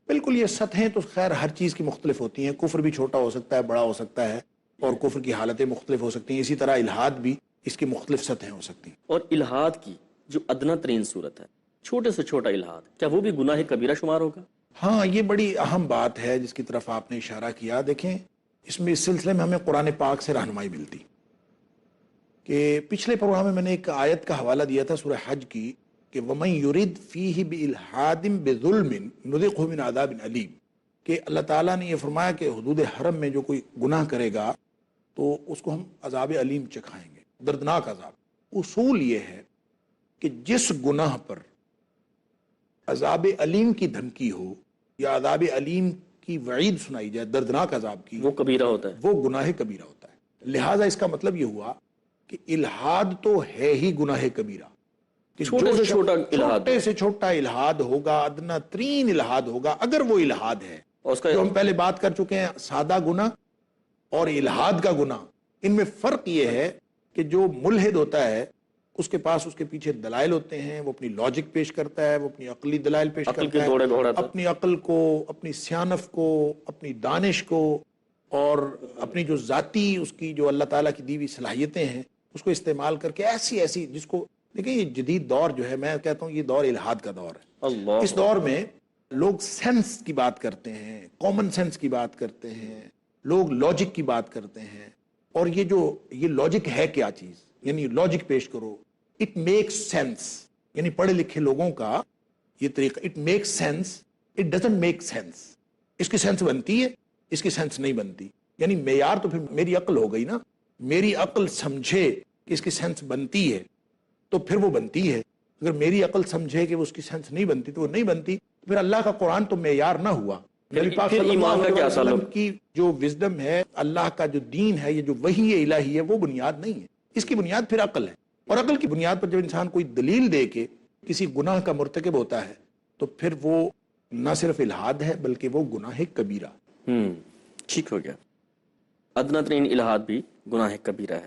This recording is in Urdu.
بالکل یہ سطحیں تو خیر ہر چیز کی مختلف ہوتی ہیں، کفر بھی چھوٹا ہو سکتا ہے، بڑا ہو سکتا ہے، اور کفر کی حالتیں مختلف ہو سکتی ہیں، اسی طرح الحاد بھی اس کی مختلف سطحیں ہو سکتی ہیں۔ اور الحاد کی جو ادنا ترین صورت ہے، چھوٹے سے چھوٹا الحاد، کیا وہ بھی گناہ کبیرہ شمار ہوگا؟ ہاں یہ بڑی اہم بات ہے جس کی طرف آپ نے اشارہ کیا۔ دیکھیں اس میں اس سلسلے میں ہمیں قرآن پاک سے رہنمائی ملتی کہ پچھلے پروگرام میں نے ایک آیت کا حوالہ دیا تھا سورہ حج کی کہ وَمَن يُرِدْ فِيهِ بِإِلْحَادٍ بِظُلْمٍ نُذِقْهُ مِنْ عَذَابٍ علیم، کہ اللہ تعالیٰ نے یہ فرمایا کہ حدود حرم میں جو کوئی گناہ کرے گا تو اس کو ہم عذاب علیم چکھائیں گے، دردناک عذاب۔ اصول یہ ہے کہ جس گناہ پر عذاب علیم کی دھمکی ہو یا عذاب علیم کی وعید سنائی جائے، دردناک عذاب کی، وہ کبیرہ ہوتا ہے، وہ گناہ کبیرہ ہوتا ہے۔ لہٰذا اس کا مطلب یہ ہوا کہ الحاد تو ہے ہی گناہ کبیرہ، کہ چھوٹے سے چھوٹا الحاد، چھوٹے سے چھوٹا الحاد ہوگا، ادنا ترین الحاد ہوگا، اگر وہ الحاد ہے۔ اور اس کا جو ہم پہلے بات کر چکے ہیں، سادہ گناہ اور الحاد کا گناہ، ان میں فرق یہ ہے کہ جو ملحد ہوتا ہے اس کے پاس اس کے پیچھے دلائل ہوتے ہیں، وہ اپنی لاجک پیش کرتا ہے، وہ اپنی عقلی دلائل پیش عقل کرتا کے دوڑے ہے، گھوڑاتا، اپنی عقل کو، اپنی سیانف کو، اپنی دانش کو، اور اپنی جو ذاتی اس کی جو اللہ تعالیٰ کی دی ہوئی صلاحیتیں ہیں اس کو استعمال کر کے ایسی جس کو دیکھیں یہ جدید دور جو ہے، میں کہتا ہوں یہ دور الحاد کا دور ہے۔ اللہ، اس دور میں لوگ سینس کی بات کرتے ہیں، کامن سینس کی بات کرتے ہیں، لوگ لاجک کی بات کرتے ہیں، اور یہ لاجک ہے کیا چیز، یعنی لاجک پیش کرو، اٹ میکس سینس، یعنی پڑھے لکھے لوگوں کا یہ طریقہ، it makes sense, it doesn't make sense, اس کی سینس بنتی ہے، اس کی سینس نہیں بنتی، یعنی معیار تو پھر میری عقل ہو گئی نا، میری عقل سمجھے کہ اس کی سینس بنتی ہے تو پھر وہ بنتی ہے، اگر میری عقل سمجھے کہ وہ اس کی سینس نہیں بنتی تو وہ نہیں بنتی، پھر اللہ کا قرآن تو معیار نہ ہوا۔ نبی پاک پھر صلی ایمان اللہ کا کیا علیہ وسلم تعلق؟ کی جو وزڈم ہے، اللہ کا جو دین ہے، یہ جو وحی الہی ہے، وہ بنیاد نہیں ہے، اس کی بنیاد پھر عقل ہے، اور عقل کی بنیاد پر جب انسان کوئی دلیل دے کے کسی گناہ کا مرتکب ہوتا ہے تو پھر وہ نہ صرف الحاد ہے بلکہ وہ گناہ کبیرہ۔ ٹھیک ہو گیا، ادنا ترین الحاد بھی گناہ کبیرہ ہے۔